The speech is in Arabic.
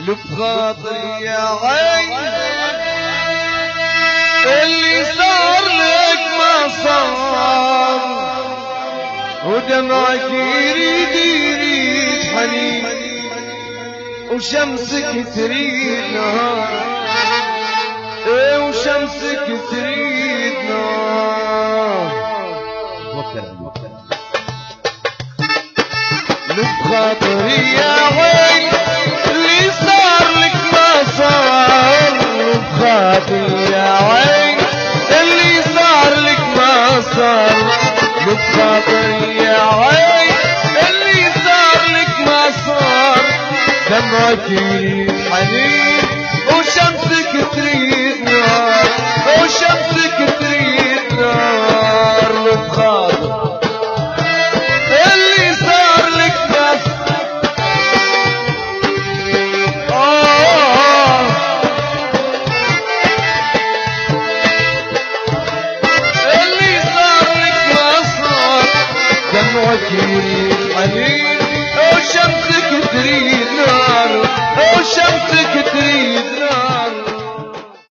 بخاطري يا عين اللي صار لك ما صار، ودمعك يريد حنين، وشمسك تريد نهار، وشمسك تريد نهار. بخاطري يا عين اللي صار لك ما صار، بخاطري يا عين اللي صار لك ما صار، بخاطري يا عين اللي صار لك ما صار، دمعك يريد حنين وشمسك تريد نار، وشمسك تريد نار. بخاطر اللي صار لك بس اللي صار لك ما صار، دمعك يريد حنين وشمسك تريد نار، وشمسك تريد